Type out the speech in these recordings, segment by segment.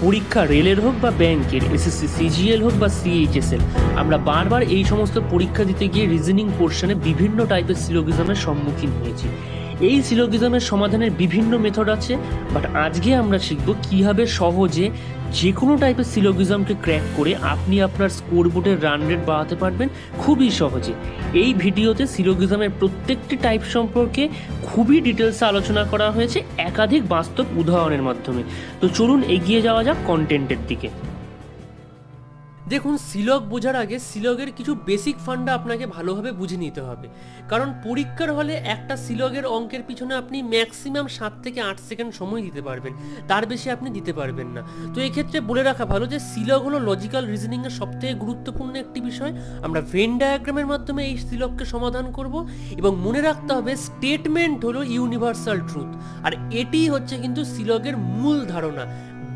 পরীক্ষা রেলের হোক বা ব্যাংকের, এসএসসি সিজিএল হোক বা সিএইচএসএল, আমরা বারবার এই সমস্ত পরীক্ষা দিতে গিয়ে রিজনিং পোর্শনে বিভিন্ন টাইপের সিলোগিজমের সম্মুখীন হয়েছি। এই সিলোগিজমের সমাধানের বিভিন্ন মেথড আছে, বাট আজকে আমরা শিখব কীভাবে সহজে যে কোনো টাইপের সিলোগিজমকে ক্র্যাক করে আপনি আপনার স্কোরবোর্ডের রান রেট বাড়াতে পারবেন খুবই সহজে। এই ভিডিওতে সিলোগিজমের প্রত্যেকটি টাইপ সম্পর্কে খুবই ডিটেলসে আলোচনা করা হয়েছে একাধিক বাস্তব উদাহরণের মাধ্যমে। তো চলুন এগিয়ে যাওয়া যাক কন্টেন্টের দিকে। দেখুন, সিলগ বোঝার আগে সিলগের কিছু বেসিক ফান্ডা আপনাকে ভালোভাবে বুঝে নিতে হবে, কারণ পরীক্ষার হলে একটা সিলগের অঙ্কের পিছনে আপনি ম্যাক্সিমাম 7 থেকে 8 সেকেন্ড সময় দিতে পারবেন, তার বেশি আপনি দিতে পারবেন না। তো এই ক্ষেত্রে বলে রাখা ভালো যে সিলগ হলো লজিক্যাল রিজনিংয়ের সবথেকে গুরুত্বপূর্ণ একটি বিষয়। আমরা ভেন ডায়াগ্রামের মাধ্যমে এই সিলগকে সমাধান করব, এবং মনে রাখতে হবে স্টেটমেন্ট হলো ইউনিভার্সাল ট্রুথ, আর এটি হচ্ছে কিন্তু সিলগের মূল ধারণা।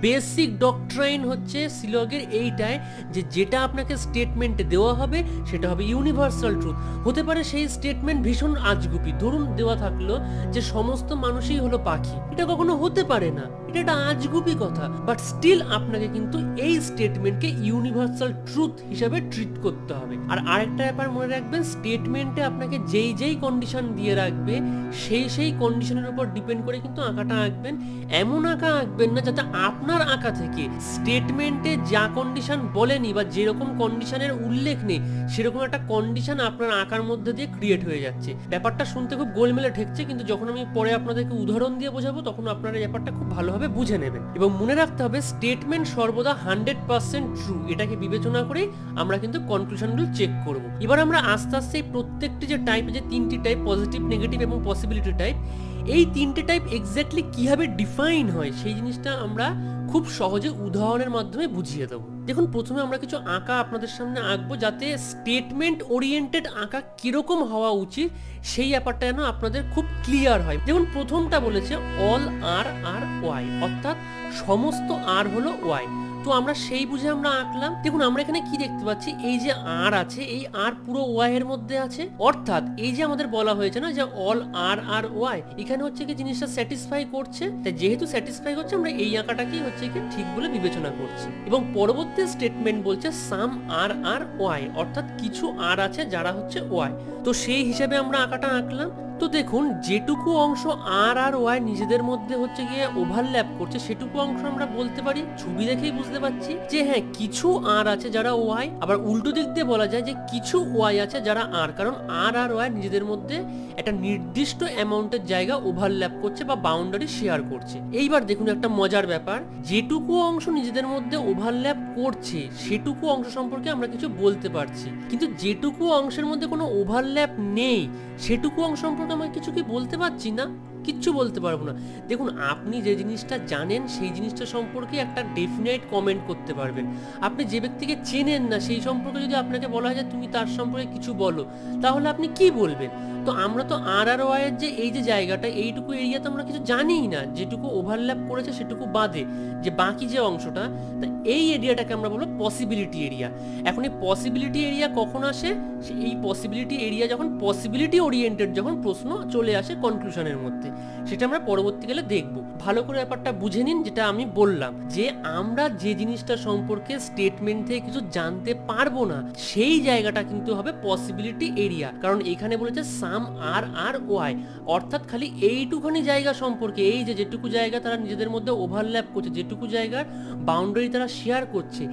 বেসিক ডক্ট্রাইন হচ্ছে সিলগের এইটাই যে যেটা আপনাকে স্টেটমেন্টে দেওয়া হবে সেটা হবে ইউনিভার্সাল ট্রুথ। হতে পারে সেই স্টেটমেন্ট ভীষণ আজগুবি, ধরুন দেওয়া থাকলো যে সমস্ত মানুষই হলো পাখি, এটা কখনো হতে পারে না, এটা একটা আজগুবি কথা, বাট স্টিল আপনাকে কিন্তু এই স্টেটমেন্টকে ইউনিভার্সাল ট্রুথ হিসাবে ট্রিট করতে হবে। আর আরেকটা ব্যাপার মনে রাখবেন, স্টেটমেন্টে আপনাকে যেই কন্ডিশন দিয়ে রাখবে সেই কন্ডিশনের উপর ডিপেন্ড করে কিন্তু আঁকাটা আঁকবেন। এমন আঁকা আঁকবেন না যাতে আপনার আঁকা থেকে স্টেটমেন্টে যা কন্ডিশন বলেনি বা যেরকম কন্ডিশনের উল্লেখ নেই সেরকম একটা কন্ডিশন আপনার আঁকার মধ্যে দিয়ে ক্রিয়েট হয়ে যাচ্ছে। ব্যাপারটা শুনতে খুব গোলমেলে ঠেকছে, কিন্তু যখন আমি পরে আপনাদেরকে উদাহরণ দিয়ে বোঝাবো তখন আপনারা এই ব্যাপারটা খুব ভালোভাবে বুঝে নেবেন। এবং মনে রাখতে হবে স্টেটমেন্ট সর্বদা 100% ট্রু, এটাকে বিবেচনা করেই আমরা কিন্তু কনক্লুশনগুলো চেক করব। এবার আমরা আস্তে আস্তে প্রত্যেকটি যে টাইপ, যে 3টি টাইপ, পজিটিভ, নেগেটিভ এবং পসিবিলিটি টাইপ, এই 3টে টাইপ এক্স্যাক্টলি কিভাবে ডিফাইন হয় সেই জিনিসটা আমরা খুব সহজে উদাহরণের মাধ্যমে বুঝিয়ে দেবো। দেখুন, প্রথমে আমরা কিছু আঁকা আপনাদের সামনে আঁকবো যাতে স্টেটমেন্ট ওরিয়েন্টেড আঁকা কিরকম হওয়া উচিত সেই ব্যাপারটা যেন আপনাদের খুব ক্লিয়ার হয়। যেমন প্রথমটা বলেছে অল আর আর ওয়াই, অর্থাৎ সমস্ত আর হলো ওয়াই। তো আমরা সেই বুঝে আমরা আঁকলাম। দেখুন, আমরা এখানে কি দেখতে পাচ্ছি, এই যে আর আছে, এই আর পুরো ওয়াই এর মধ্যে আছে, অর্থাৎ এই যে আমাদের বলা হয়েছে না যে অল আর আর ওয়াই, এখানে হচ্ছে কি জিনিসটা স্যাটিসফাই করছে। তাই যেহেতু স্যাটিসফাই করছে আমরা এই আঁকাটাকেই হচ্ছে কি ঠিক বলে বিবেচনা করছি। এবং পরবর্তী স্টেটমেন্ট বলছে সাম আর আর ওয়াই, অর্থাৎ কিছু আর আছে যারা হচ্ছে ওয়াই। তো সেই হিসেবে আমরা আঁকাটা আঁকলাম। তো দেখুন, যেটুকু অংশ আর আর ওয়াই নিজেদের মধ্যে হচ্ছে গিয়ে ওভারল্যাপ করছে সেটুকু অংশ আমরা বলতে পারি, ছবি দেখেই বুঝতে পারছি যে হ্যাঁ কিছু আর আছে যারা ওয়াই। আবার উল্টো দিক দিয়ে বলা যায় যে কিছু ওয়াই আছে যারা আর, কারণ আর আর ওয়াই নিজেদের মধ্যে একটা নির্দিষ্ট অ্যামাউন্টের জায়গা ওভারল্যাপ করছে বা বাউন্ডারি শেয়ার করছে। এইবার দেখুন একটা মজার ব্যাপার, যেটুকু অংশ নিজেদের মধ্যে ওভারল্যাপ করছে সেটুকু অংশ সম্পর্কে আমরা কিছু বলতে পারছি, কিন্তু যেটুকু অংশের মধ্যে কোনো ওভারল্যাপ নেই সেটুকু অংশ সম্পর্কে আমরা কিছু কি বলতে পারছি না, কিচ্ছু বলতে পারবো না। দেখুন, আপনি যে জিনিসটা জানেন সেই জিনিসটা সম্পর্কে একটা ডেফিনাইট কমেন্ট করতে পারবেন। আপনি যে ব্যক্তিকে চেনেন না সেই সম্পর্কে যদি আপনাকে বলা হয় যে তুমি তার সম্পর্কে কিছু বলো, তাহলে আপনি কি বলবেন? তো আমরা তো আর আর ওয়াই এর যে এই যে জায়গাটা, এইটুকু এরিয়া তো আমরা কিছু জানিই না, যেটুকু ওভারল্যাপ করেছে সেটুকু বাদে যে বাকি যে অংশটা, তা এই এরিয়াটাকে আমরা বলবো পসিবিলিটি এরিয়া। এখন এই পসিবিলিটি এরিয়া কখন আসে? এই পসিবিলিটি এরিয়া যখন পসিবিলিটি ওরিয়েন্টেড যখন প্রশ্ন চলে আসে কনক্লুশনের মধ্যে, সেটা আমরা পরবর্তীকালে দেখব। ভালো করে ব্যাপারটা বুঝে নিন, যেটা আমি বললাম যে আমরা যে জিনিসটা সম্পর্কে স্টেটমেন্ট থেকে কিছু জানতে পারবো না সেই জায়গাটা কিন্তু হবে পসিবিলিটি এরিয়া, কারণ এখানে বলেছে সাম আর আর ওয়াই, অর্থাৎ খালি এইটুখানি জায়গা সম্পর্কে, এই যে যেটুকু জায়গা তারা নিজেদের মধ্যে ওভারল্যাপ করছে, যেটুকু জায়গার বাউন্ডারি তারা শেয়ার করছে,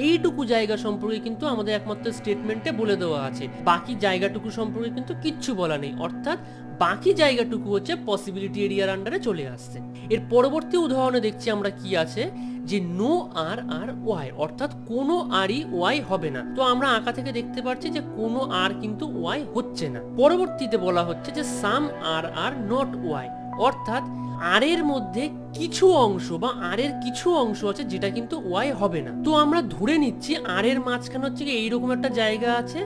এইটুকু জায়গা সম্পর্কে কিন্তু আমাদের একমাত্র স্টেটমেন্টে বলে দেওয়া আছে। বাকি জায়গাটুকু সম্পর্কে কিন্তু কিচ্ছু বলা নেই, অর্থাৎ বাকি জায়গাটুকু হচ্ছে পসিবিলিটি এরিয়ার আন্ডারে চলে আসছে। এর পরবর্তী উদাহরণে দেখছি আমরা কি আছে, যে নো আর আর ওয়াই, অর্থাৎ কোনো আরই ওয়াই হবে না। তো আমরা আঁকা থেকে দেখতে পাচ্ছি যে কোনো আর কিন্তু ওয়াই হচ্ছে না। পরবর্তীতে বলা হচ্ছে যে সাম আর আর নট ওয়াই, অর্থাৎ আর এর মধ্যে কিছু অংশ বা আর এর কিছু অংশ আছে যেটা কিন্তু ওয়াই হবে না। তো আমরা ধরে নিচ্ছি আর এর মাঝখানে হচ্ছে কি এইরকম একটা জায়গা আছে,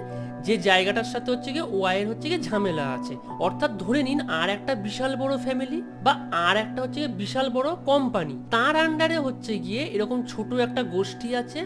যে জায়গাটার সাথে হচ্ছে গিয়ে ওয়াই এর হচ্ছে গিয়ে ঝামেলা আছে, অর্থাৎ ধরে নিন আর একটা বিশাল বড় ফ্যামিলি বা আর একটা হচ্ছে গিয়ে বিশাল বড় কোম্পানি, তার আন্ডারে হচ্ছে গিয়ে এরকম ছোট একটা গোষ্ঠী আছে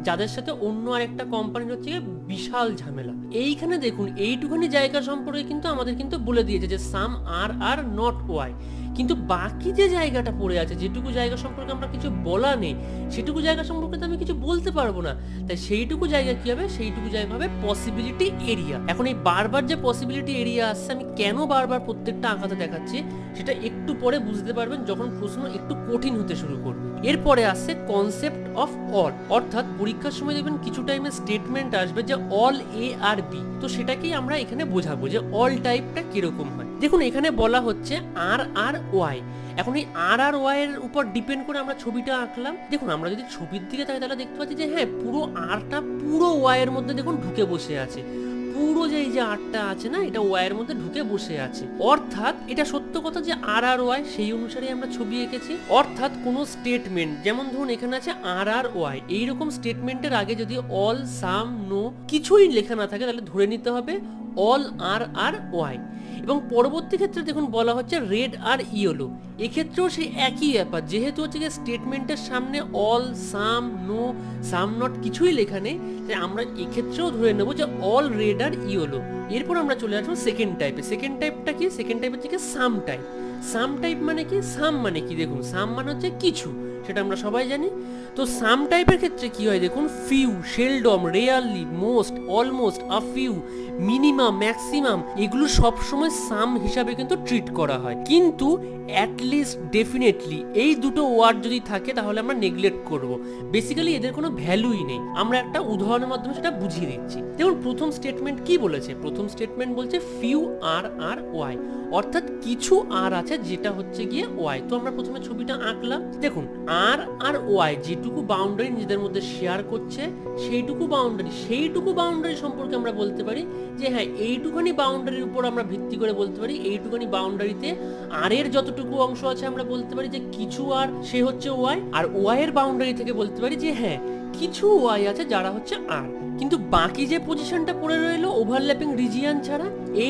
যাদের সাথে অন্য আরেকটা কোম্পানির হচ্ছে গিয়ে বিশাল ঝামেলা। এইখানে দেখুন এইটুখানি জায়গা সম্পর্কে কিন্তু আমাদের কিন্তু বলে দিয়েছে যে সাম আর আর নট ওয়াই, কিন্তু বাকি যে জায়গাটা পড়ে আছে, যেটুকু জায়গা সম্পর্কে আমরা কিছু বলা নেই, সেটুকু জায়গা সম্পর্কে তো আমি কিছু বলতে পারবো না। তাই সেইটুকু জায়গা কি হবে, সেইটুকু জায়গা হবে পসিবিলিটি এরিয়া। এখন এই বারবার যে পসিবিলিটি এরিয়া আসছে, আমি কেন বারবার প্রত্যেকটা আঁকাতে দেখাচ্ছি সেটা একটু পরে বুঝতে পারবেন যখন প্রশ্ন একটু কঠিন হতে শুরু করবে। এরপরে আসছে কনসেপ্ট অফ অল, অর্থাৎ পরীক্ষার সময় দেখবেন কিছু টাইমে স্টেটমেন্ট আসবে যে অল এ আর বি, তো সেটাকেই আমরা এখানে বোঝাবো যে অল টাইপটা কিরকম হয়। দেখুন এখানে বলা হচ্ছে আর আর ওয়াই। এখন এই আর আর ওয়াই এর উপর ডিপেন্ড করে আমরা ছবিটা আঁকলাম। দেখুন আমরা যদি ছবির দিকে তাই তাহলে দেখতে পাচ্ছি যে হ্যাঁ, পুরো আরটা পুরো ওয়াই এর মধ্যে দেখুন ঢুকে বসে আছে। পুরো যে এই যে আরটা আছে না, এটা ওয়াই এর মধ্যে ঢুকে বসে আছে। অর্থাৎ এটা সত্য কথা যে আর আর ওয়াই, সেই অনুসারে আমরা ছবি এঁকেছি। অর্থাৎ কোনো স্টেটমেন্ট, যেমন ধরুন এখানে আছে আর আর ওয়াই, এইরকম স্টেটমেন্টের আগে যদি অল, সাম, নো কিছুই লেখা না থাকে তাহলে ধরে নিতে হবে অল আর আর ওয়াই। এবং পরবর্তী ক্ষেত্রে দেখুন বলা হচ্ছে রেড আর ইয়েলো, এক্ষেত্রেও সেই একই ব্যাপার, যেহেতু হচ্ছে যে স্টেটমেন্টের সামনে all, some, no, some not কিছুই লেখা নেই, তাই আমরা এক্ষেত্রেও ধরে নেব যে অল রেড আর ইয়েলো। এরপর আমরা চলে আসবো সেকেন্ড টাইপে। সেকেন্ড টাইপটা কি? সেকেন্ড টাইপের থেকে সাম টাইপ। সাম টাইপ মানে কি? সাম মানে কি? দেখুন সাম মানে হচ্ছে কিছু, সেটা আমরা সবাই জানি। তো সাম টাইপের ক্ষেত্রে কি হয় দেখুন, few, seldom, rarely, most, almost, a few, minimum, maximum, এগুলো সবসময় সাম হিসাবে কিন্তু ট্রিট করা হয়। কিন্তু অ্যাটলিস্ট, ডেফিনেটলি, এই দুটো ওয়ার্ড যদি থাকে তাহলে আমরা নেগলেক্ট করব। বেসিক্যালি এদের কোনো ভ্যালুই নেই। আমরা একটা উদাহরণের মাধ্যমে সেটা বুঝিয়ে দিচ্ছি। দেখুন প্রথম স্টেটমেন্ট কি বলেছে? প্রথম স্টেটমেন্ট বলছে ফিউ আর আর ওয়াই, অর্থাৎ কিছু আর আছে যেটা হচ্ছে গিয়ে ওয়াই। তো আমরা প্রথমে ছবিটা আঁকলাম। দেখুন আর আর ওয়াই যেটুকু বাউন্ডারি নিজেদের মধ্যে শেয়ার করছে, সেইটুকু বাউন্ডারি সম্পর্কে আমরা বলতে পারি যে হ্যাঁ, এইটুখানি বাউন্ডারির উপর আমরা ভিত্তি করে বলতে পারি, এইটুখানি বাউন্ডারিতে আর এর যতটুকু অংশ আছে আমরা বলতে পারি যে কিছু আর, সে হচ্ছে ওয়াই। আর ওয়াই এর বাউন্ডারি থেকে বলতে পারি যে হ্যাঁ, কিছু ওয়াই আছে যারা হচ্ছে আর। কিন্তু বাকি যে পজিশনটা পড়ে রইলো ওভারল্যাপিং রিজিয়ন ছাড়া, এই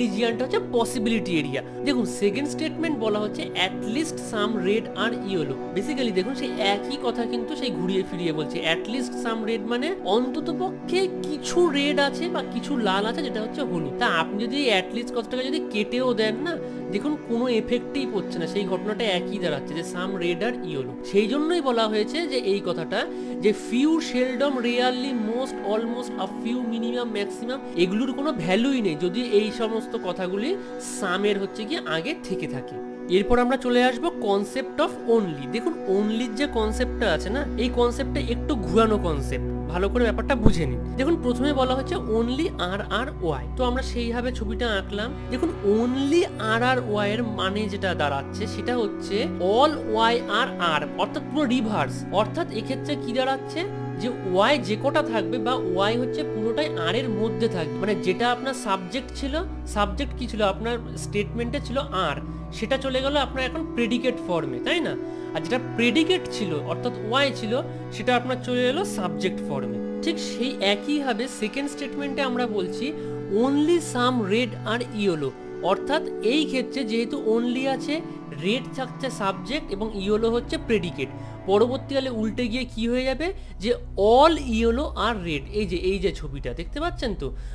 রিজিয়নটা হচ্ছে পসিবিলিটি এরিয়া। দেখুন সেকেন্ড স্টেটমেন্ট বলা হচ্ছে at least some red are yellow. Basically দেখুন সেই একই কথা কিন্তু সেই ঘুরিয়ে ফিরিয়ে বলছে। অ্যাটলিস্ট সাম রেড মানে অন্তত পক্ষে কিছু রেড আছে বা কিছু লাল আছে যেটা হচ্ছে হলুদ। তা আপনি যদি অ্যাটলিস্ট কথাটাকে যদি কেটেও দেন না, দেখুন কোনো এফেক্টই পড়ছে না, সেই ঘটনাটা একই দাঁড়াচ্ছে যে সাম রেড আর ইয়েলো। সেই জন্যই বলা হয়েছে যে এই কথাটা যে few, seldom, rarely, most, almost, a few, minimum, maximum, এগুলোর কোনো ভ্যালুই নেই যদি এই সমস্ত কথাগুলি সামের হচ্ছে কি আগে থেকে থাকে। এরপর আমরা চলে আসবো কনসেপ্ট অফ অনলি। দেখুন অনলির যে কনসেপ্টটা আছে না, এই কনসেপ্টটা একটু ঘুরানো কনসেপ্ট, ভালো করে ব্যাপারটা বুঝে নিন। দেখুন প্রথমে বলা হচ্ছে অনলি আর আর ওয়াই, তো আমরা সেইভাবে ছবিটা আঁকলাম। দেখুন অনলি আর আর ওয়াই এর মানে যেটা দাঁড়াচ্ছে সেটা হচ্ছে অল ওয়াই আর আর, অর্থাৎ পুরো রিভার্স। অর্থাৎ এক্ষেত্রে কি দাঁড়াচ্ছে যে ওয়াই যে কটা থাকবে বা ওয়াই হচ্ছে পুরোটাই আর এর মধ্যে থাকবে। মানে যেটা আপনার সাবজেক্ট ছিল, সাবজেক্ট কি ছিল আপনার স্টেটমেন্টে ছিল আর, সেটা চলে গেল আপনার এখন প্রেডিকেট ফর্মে, তাই না? আর যেটা প্রেডিকেট ছিল অর্থাৎ ওয়াই ছিল, সেটা আপনার চলে এলো সাবজেক্ট ফর্মে। ঠিক সেই একইভাবে সেকেন্ড স্টেটমেন্টে আমরা বলছি only some red are yellow, অর্থাৎ এই ক্ষেত্রে যেহেতু অনলি আছে, রেড থাকছে সাবজেক্ট এবং ইয়েলো হচ্ছে প্রেডিকেট, পরবর্তীকালে উল্টে গিয়ে কি হয়ে যাবে যে অল ইয়েলো আর রেড। এই যে ছবিটা দেখতে পাচ্ছেন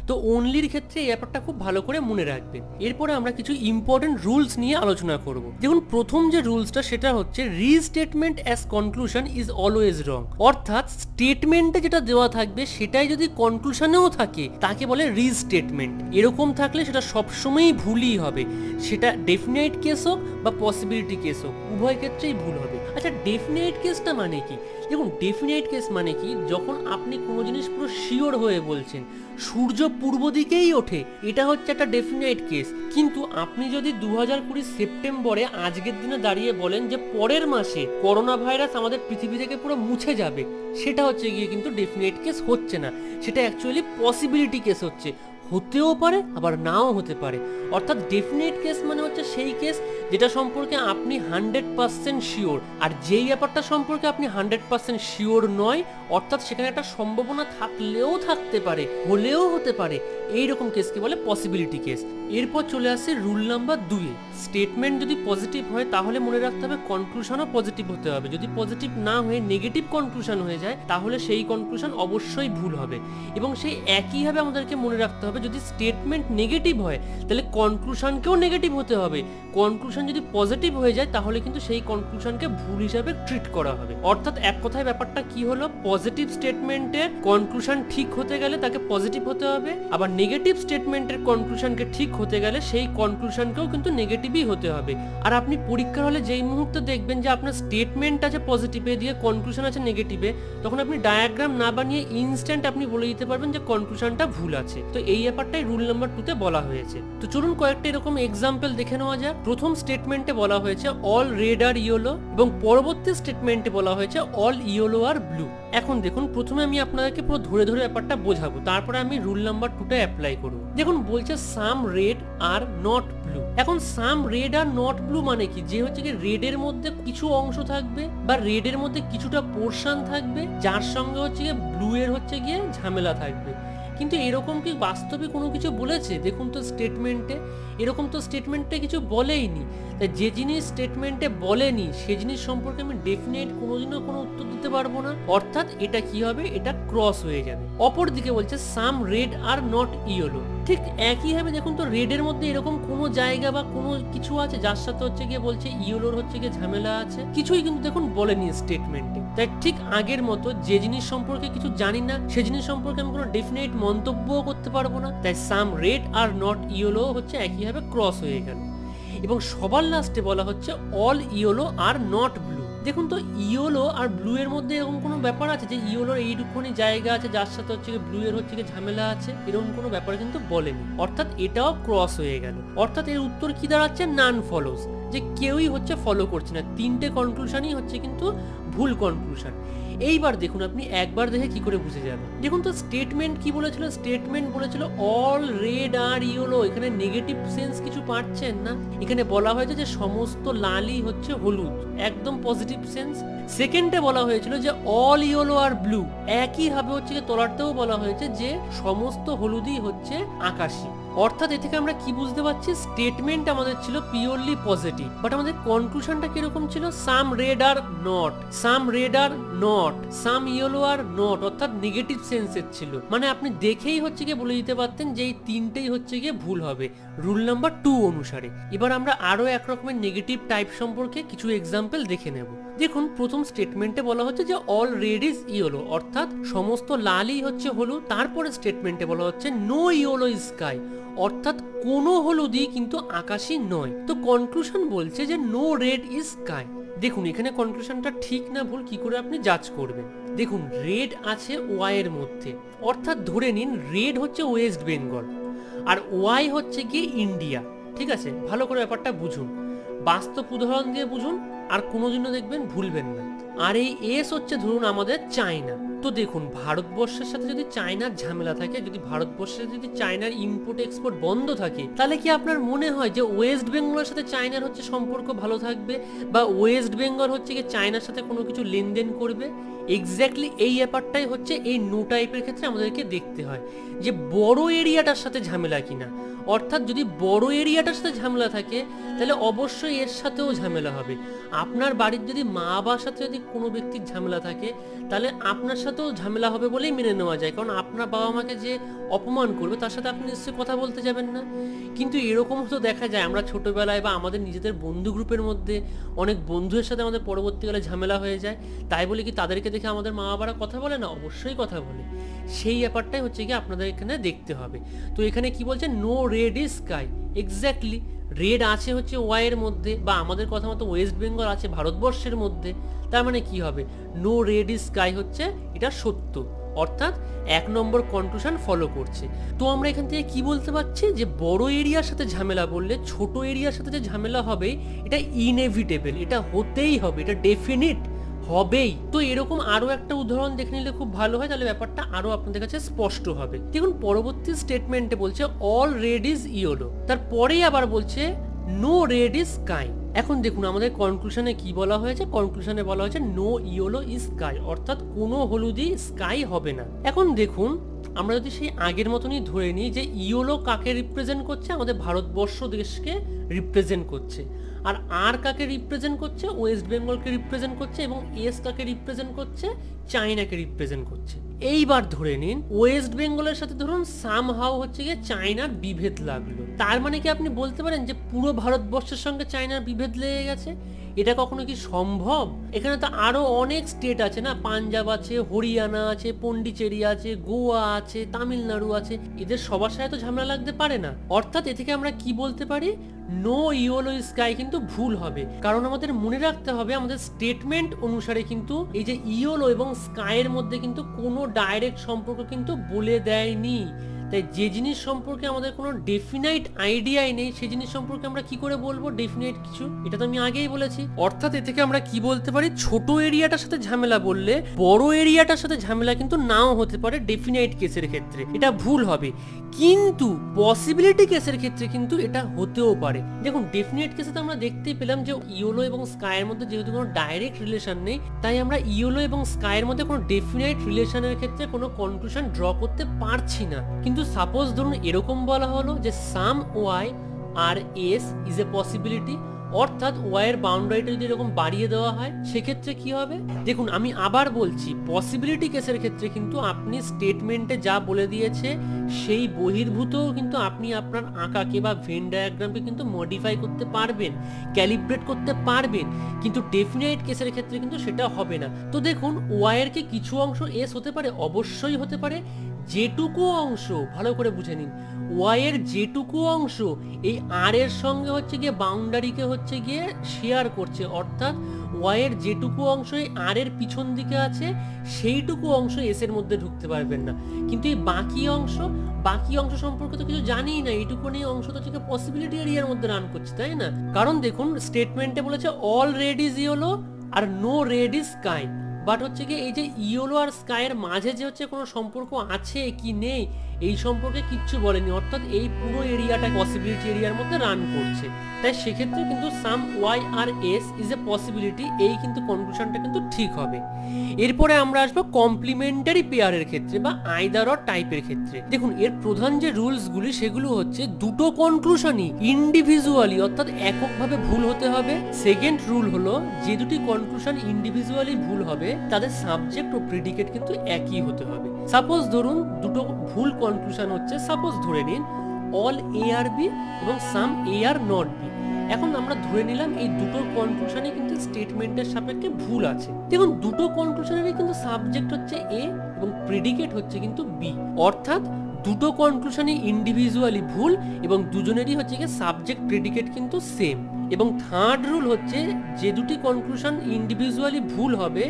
তো অনলির ক্ষেত্রে এই ব্যাপারটা খুব ভালো করে মনে রাখবেন। এরপরে আমরা কিছু ইম্পর্টেন্ট রুলস নিয়ে আলোচনা করব। দেখুন প্রথম যে রুলসটা সেটা হচ্ছে রিস্টেটমেন্ট অ্যাজ কনক্লুশন ইজ অলওয়েজ রং, অর্থাৎ স্টেটমেন্টে যেটা দেওয়া থাকবে সেটাই যদি কনক্লুশনেও থাকে তাকে বলে রিস্টেটমেন্ট। এরকম থাকলে সেটা সবসময়ই ভুলই হবে, সেটা ডেফিনাইট কেস হোক বা পসিবিলিটি কেস হোক, উভয় ক্ষেত্রেই ভুল হবে। আচ্ছা ডেফিনাইট কেসটা মানে কি? দেখুন ডেফিনাইট কেস মানে কি, যখন আপনি কোনো জিনিস পুরো শিওর হয়ে বলছেন সূর্য পূর্ব দিকেই ওঠে, এটা হচ্ছে একটা ডেফিনাইট কেস। কিন্তু আপনি যদি 2020 সেপ্টেম্বরে আজকের দিনে দাঁড়িয়ে বলেন যে পরের মাসে করোনা ভাইরাস আমাদের পৃথিবী থেকে পুরো মুছে যাবে, সেটা হচ্ছে গিয়ে কিন্তু ডেফিনাইট কেস হচ্ছে না, সেটা অ্যাকচুয়ালি পসিবিলিটি কেস হচ্ছে। হতেও পারে আবার নাও হতে পারে। অর্থাৎ ডেফিনেট কেস মানে হচ্ছে সেই কেস যেটা সম্পর্কে আপনি 100% শিওর, আর যেই ব্যাপারটা সম্পর্কে আপনি 100% শিওর নয়, অর্থাৎ সেখানে একটা সম্ভাবনা থাকলেও থাকতে পারে, হলেও হতে পারে, এইরকম কেসকে বলে পসিবিলিটি কেস। এরপর চলে আসছে রুল নাম্বার 2। স্টেটমেন্ট যদি পজিটিভ হয় তাহলে মনে রাখতে হবে কনক্লুশনও পজিটিভ হতে হবে। যদি পজিটিভ না হয়ে নেগেটিভ কনক্লুশন হয়ে যায় তাহলে সেই কনক্লুশন অবশ্যই ভুল হবে। এবং সেই একইভাবে আমাদেরকে মনে রাখতে হবে হবে যদি স্টেটমেন্ট নেগেটিভ হয় তাহলে কনক্লুশনকেও নেগেটিভ হতে হবে, কনক্লুশন যদি পজিটিভ হয়ে যায় তাহলে কিন্তু সেই কনক্লুশনকে ভুল হিসাবে ট্রিট করা হবে। অর্থাৎ এক কথায় ব্যাপারটা কি হলো, পজিটিভ স্টেটমেন্টের কনক্লুশন ঠিক হতে গেলে তাকে পজিটিভ হতে হবে, আবার নেগেটিভ স্টেটমেন্টের কনক্লুশনকে ঠিক হতে গেলে সেই কনক্লুশনকেও কিন্তু নেগেটিভই হতে হবে। আর আপনি পরীক্ষার হলে যেই মুহূর্তে দেখবেন যে আপনার স্টেটমেন্ট আছে পজিটিভে দিয়ে কনক্লুশন আছে নেগেটিভে, তখন আপনি ডায়াগ্রাম না বানিয়ে ইনস্ট্যান্ট আপনি বলে দিতে পারবেন যে কনক্লুশনটা ভুল আছে। তো এই ব্যাপারটাই রুল নাম্বার 2 তে বলা হয়েছে। তো চলুন কয়েকটা এরকম এক্সাম্পল দেখে নেওয়া যাক। প্রথম স্টেটমেন্টে বলা হয়েছে অল রেড আর ইয়েলো এবং পরবর্তী স্টেটমেন্টে বলা হয়েছে অল ইয়েলো আর ব্লু। এখন দেখুন প্রথমে আমি আপনাদেরকে পুরো ধরে ধরে ব্যাপারটা বোঝাবো, তারপরে আমি রুল নাম্বার 2টা অ্যাপ্লাই করব। দেখুন বলছে some red are not blue. এখন সাম রেড আর নট ব্লু মানে কি, যে হচ্ছে কি রেডের মধ্যে কিছু অংশ থাকবে বা রেডের মধ্যে কিছুটা পোরশন থাকবে যার সঙ্গে হচ্ছে গিয়ে ব্লু এর হচ্ছে গিয়ে ঝামেলা থাকবে। কিন্তু এরকম কি বাস্তবে কোনো কিছু বলেছে? দেখুন তো স্টেটমেন্টে এরকম তো স্টেটমেন্টে কিছু বলেইনি। তাই যে জিনিস স্টেটমেন্টে বলেনি সে জিনিস সম্পর্কে আমি ডেফিনেট কোনোদিনও কোনো উত্তর দিতে পারবো না, অর্থাৎ এটা কি হবে, এটা ক্রস হয়ে যাবে। অপর দিকে বলছে some red are not yellow, ঠিক একইভাবে দেখুন তো রেডের মধ্যে এরকম কোনো জায়গা বা কোনো কিছু আছে যার সাথে হচ্ছে গিয়ে বলছে ইয়েলোর হচ্ছে গিয়ে ঝামেলা আছে, কিছুই কিন্তু দেখুন বলেনি স্টেটমেন্টে। তাই ঠিক আগের মতো যে জিনিস সম্পর্কে কিছু জানি না সে জিনিস সম্পর্কে আমি কোনো ডেফিনেট মন্তব্যও করতে পারবো না। তাই সাম রেড আর নট ইয়েলো হচ্ছে একইভাবে ক্রস হয়ে গেল। এবং সবার লাস্টে বলা হচ্ছে all yellow are not blue. দেখুন তো ইয়েলো আর ব্লু এর মধ্যে এরকম কোনো ব্যাপার আছে যে ইয়েলোর এইটুকুনি জায়গা আছে যার সাথে হচ্ছে ব্লু এর হচ্ছে ঝামেলা আছে, এরকম কোনো ব্যাপার কিন্তু বলেনি, অর্থাৎ এটাও ক্রস হয়ে গেল। অর্থাৎ এর উত্তর কি দাঁড়াচ্ছে, নান ফলোস, যে কেউই হচ্ছে ফলো করছে না। তিনটে কনক্লুশনই হচ্ছে কিন্তু ভুল কনক্লুশন। এইবার দেখুন আপনি একবার দেখে কি করে বুঝে যাবেন। দেখুন তো স্টেটমেন্ট কি বলেছিল, স্টেটমেন্ট বলেছিল অল রেড আর ইয়েলো। এখানে নেগেটিভ সেন্স কিছু পাচ্ছেন না, এখানে বলা হয়েছে যে সমস্ত লালই হচ্ছে হলুদ, একদম পজিটিভ সেন্স। সেকেন্ডে বলা হয়েছিল যে অল ইয়েলো আর ব্লু, একই ভাবে হচ্ছে তলারতেও বলা হয়েছে যে সমস্ত হলুদই হচ্ছে আকাশী। অর্থাৎ এ থেকে আমরা কি বুঝতে পারছি, স্টেটমেন্ট আমাদের ছিল পিওরলি পজিটিভ, বাট আমাদের কনক্লুশনটা কিরকম ছিল, some red are not, some red are not, some yellow are not, অর্থাৎ নেগেটিভ সেন্সের ছিল। মানে আপনি দেখেই হচ্ছে গিয়ে বলে দিতে পারতেন যে এই তিনটেই হচ্ছে গিয়ে ভুল হবে রুল নাম্বার 2 অনুসারে। এবার আমরা আরো এক রকমের নেগেটিভ টাইপ সম্পর্কে কিছু এক্সাম্পল দেখে নেব। দেখুন প্রথম স্টেটমেন্টে বলা হচ্ছে যে অল রেড ইজ ইয়েলো, অর্থাৎ সমস্ত লালই হচ্ছে হলুদ। তারপরে স্টেটমেন্টে বলা হচ্ছে নো ইয়েলো ইজ স্কাই, অর্থাৎ কোনো হলুদই কিন্তু আকাশী নয়। তো কনক্লুশন বলছে যে নো রেড ইজ স্কাই। দেখুন এখানে কনক্লুশনটা ঠিক না ভুল কি করে আপনি জাজ করবেন। দেখুন রেড আছে ওয়াই এর মধ্যে, অর্থাৎ ধরে নিন রেড হচ্ছে ওয়েস্ট বেঙ্গল আর ওয়াই হচ্ছে গিয়ে ইন্ডিয়া। ঠিক আছে, ভালো করে ব্যাপারটা বুঝুন, বাস্তব উদাহরণ দিয়ে বুঝুন, আর কোনোদিনও দেখবেন ভুলবেন না। আর এই এস হচ্ছে ধরুন আমাদের চায়না। তো দেখুন ভারতবর্ষের সাথে যদি চায়নার ঝামেলা থাকে, যদি ভারতবর্ষের যদি চায়নার ইম্পোর্ট এক্সপোর্ট বন্ধ থাকে, তাহলে কি আপনার মনে হয় যে ওয়েস্ট বেঙ্গলের সাথে চায়নার হচ্ছে সম্পর্ক ভালো থাকবে বা ওয়েস্ট বেঙ্গল হচ্ছে কি চায়নার সাথে কোনো কিছু লেনদেন করবে? এক্স্যাক্টলি এই ব্যাপারটাই হচ্ছে এই নো টাইপের ক্ষেত্রে আমাদেরকে দেখতে হয় যে বড় এরিয়াটার সাথে ঝামেলা কিনা। অর্থাৎ যদি বড় এরিয়াটার সাথে ঝামেলা থাকে তাহলে অবশ্যই এর সাথেও ঝামেলা হবে। আপনার বাড়ির যদি মা বাবার সাথে যদি কোনো ব্যক্তির ঝামেলা থাকে তাহলে আপনার সাথেও ঝামেলা হবে বলেই মেনে নেওয়া যায়, কারণ আপনার বাবা মাকে যে অপমান করবে তার সাথে আপনি নিশ্চয়ই কথা বলতে যাবেন না। কিন্তু এরকম তো দেখা যায় আমরা ছোটবেলায় বা আমাদের নিজেদের বন্ধু গ্রুপের মধ্যে অনেক বন্ধুদের সাথে আমাদের পরবর্তীকালে ঝামেলা হয়ে যায়, তাই বলে কি তাদেরকে দেখে আমাদের মা বাবারা কথা বলে না? অবশ্যই কথা বলে। সেই ব্যাপারটাই হচ্ছে কি আপনাদের এখানে দেখতে হবে। তো এখানে কি বলছে, no red is sky. Exactly red আছে হচ্ছে ওয়াই এর মধ্যে, বা আমাদের কথা মতো ওয়েস্ট বেঙ্গল আছে ভারতবর্ষের মধ্যে। তার মানে কি হবে, নো রেড ইজ স্কাই হচ্ছে এটা সত্য, অর্থাৎ 1 নম্বর কনক্লুশন ফলো করছে। তো আমরা এখান থেকে কি বলতে পারছি যে বড় এরিয়ার সাথে ঝামেলা বললে ছোট এরিয়ার সাথে যে ঝামেলা হবে এটা ইনএভিটেবল, এটা হতেই হবে, এটা ডেফিনিট হবেই। তো এরকম আরো একটা উদাহরণ দেখে নিলে খুব ভালো হয়, তাহলে ব্যাপারটা আরো আপনাদের কাছে স্পষ্ট হবে। দেখুন পরবর্তী স্টেটমেন্টে বলছে অল রেড ইজ ইয়েলো, তারপরেই আবার বলছে নো রেড ইজ স্কাই। এখন দেখুন আমাদের কনক্লুশনে কি বলা হয়েছে, কনক্লুশনে বলা হয়েছে নো ইয়েলো ইজ স্কাই, অর্থাৎ কোনো হলুদই স্কাই হবে না। এখন দেখুন আমরা যদি সেই আগের মতনই ধরে নিই যে ইয়োলো কাকে রিপ্রেজেন্ট করছে, আমাদের ভারতবর্ষ দেশকে রিপ্রেজেন্ট করছে, আর আর কাকে রিপ্রেজেন্ট করছে, ওয়েস্ট বেঙ্গলকে রিপ্রেজেন্ট করছে, এবং এস কাকে রিপ্রেজেন্ট করছে, চায়নাকে রিপ্রেজেন্ট করছে। এইবার ধরে নিন ওয়েস্ট বেঙ্গলের সাথে ধরুন সামহাও হচ্ছে গিয়ে চায়নার বিভেদ লাগলো, তার মানে কি আপনি বলতে পারেন যে পুরো ভারতবর্ষের সঙ্গে চায়নার বিভেদ লেগে গেছে? এটা কখনো কি সম্ভব? এখানে তো আরো অনেক স্টেট আছে না, পাঞ্জাব আছে, হরিয়ানা আছে, পন্ডিচেরি আছে, গোয়া আছে, তামিলনাড়ু আছে, এদের সবার সাথে তো ঝামেলা লাগতে পারে না। অর্থাৎ এ থেকে আমরা কি বলতে পারি, নো ইয়েলো স্কাই কিন্তু ভুল হবে, কারণ আমাদের মনে রাখতে হবে আমাদের স্টেটমেন্ট অনুসারে কিন্তু এই যে ইয়েলো এবং স্কাইয়ের মধ্যে কিন্তু কোনো ডাইরেক্ট সম্পর্ক কিন্তু বলে দেয়নি। তাই যে জিনিস সম্পর্কে আমাদের কোনো ডেফিনাইট আইডিয়াই নেই সেই জিনিস সম্পর্কে আমরা কি করে বলবো ডেফিনাইট কিছু? এটা তো আমি আগেই বলেছি। অর্থাৎ এ থেকে আমরা কি বলতে পারি, ছোট এরিয়াটার সাথে ঝামেলা বললে বড় এরিয়াটার সাথে ঝামেলা কিন্তু নাও হতে পারে ডেফিনাইট কেসের ক্ষেত্রে, এটা ভুল হবে। কিন্তু পসিবিলিটি কেসের ক্ষেত্রে কিন্তু এটা হতেও পারে। দেখুন ডেফিনাইট কেসে তো আমরা দেখতেই পেলাম যে ইয়েলো এবং স্কাইয়ের মধ্যে যেহেতু কোনো ডাইরেক্ট রিলেশন নেই, তাই আমরা ইয়েলো এবং স্কাইয়ের মধ্যে কোনো ডেফিনাইট রিলেশনের ক্ষেত্রে কোনো কনক্লুশন ড্র করতে পারছি না। কিন্তু সাপোজ ধরুন এরকম বলা হলো যে some Y are S is a possibility, অর্থাৎ ওয়াই এর বাউন্ডারিটা যদি এরকম বাড়িয়ে দেওয়া হয় সেক্ষেত্রে কি হবে? দেখুন আমি আবার বলছি, পসিবিলিটি কেসের ক্ষেত্রে কিন্তু আপনি স্টেটমেন্টে যা বলে দিয়েছে সেই বহির্ভূতও কিন্তু আপনি আপনার আঁকাকে বা ভেন ডায়াগ্রামকে কিন্তু মডিফাই করতে পারবেন, ক্যালিব্রেট করতে পারবেন, কিন্তু ডেফিনাইট কেসের ক্ষেত্রে কিন্তু সেটা হবে না। তো দেখুন ওয়াই এর কি কিছু অংশ এস হতে পারে? অবশ্যই হতে পারে। যেটুকু অংশ, ভালো করে বুঝে নিন, ওয়াই এর যেটুকু অংশ এই আর এর সঙ্গে হচ্ছে গিয়ে বাউন্ডারিকে হচ্ছে গিয়ে শেয়ার করছে, অর্থাৎ ওয়াই এর যেটুকু অংশ এই আর এর পিছন দিকে আছে সেইটুকু অংশ এস এর মধ্যে ঢুকতে পারবেন না। কিন্তু এই বাকি অংশ সম্পর্কে তো কিছু জানিই না, এইটুকুনি অংশ তো হচ্ছে পসিবিলিটি এরিয়ার মধ্যে রান করছে, তাই না? কারণ দেখুন স্টেটমেন্টে বলেছে অল রেড ইজ ইয়েলো আর no red is sky, but হচ্ছে কি এই যে ইয়েলো আর স্কাইয়ের মাঝে যে হচ্ছে কোনো সম্পর্ক আছে কি নেই এই সম্পর্কে কিচ্ছু বলেনি, অর্থাৎ এই পুরো এরিয়াটা পসিবিলিটি এরিয়ার মধ্যে রান করছে। তাই সেক্ষেত্রে কিন্তু some Y are S is a possibility, এই কিন্তু কনক্লুশনটা কিন্তু ঠিক হবে। এরপরে আমরা আসবো কমপ্লিমেন্টারি পেয়ারের ক্ষেত্রে বা আইদার অর টাইপের ক্ষেত্রে। দেখুন এর প্রধান যে রুলসগুলি সেগুলো হচ্ছে দুটো কনক্লুশনই ইন্ডিভিজুয়ালি অর্থাৎ এককভাবে ভুল হতে হবে। সেকেন্ড রুল হলো যে দুটি কনক্লুশন ইন্ডিভিজুয়ালি ভুল হবে তাদের সাবজেক্ট ও প্রেডিকেট কিন্তু একই হতে হবে। সাপোজ ধরুন দুটো ভুল কনক্লুশন হচ্ছে, সাপোজ ধরে নিন অল এ আর বি এবং সাম এ আর নট বি। এখন আমরা ধরে নিলাম এই দুটো কনক্লুশনই কিন্তু স্টেটমেন্টের সাপেক্ষে ভুল আছে। দেখুন দুটো কনক্লুশনেরই কিন্তু সাবজেক্ট হচ্ছে এ এবং প্রেডিকেট হচ্ছে কিন্তু বি, অর্থাৎ দুটো কনক্লুশনই ইন্ডিভিজুয়ালি ভুল এবং দুজনেরই হচ্ছে কি সাবজেক্ট প্রেডিকেট কিন্তু সেম। এবং থার্ড রুল হচ্ছে যে দুটি কনক্লুশন ইন্ডিভিজুয়ালি ভুল হবে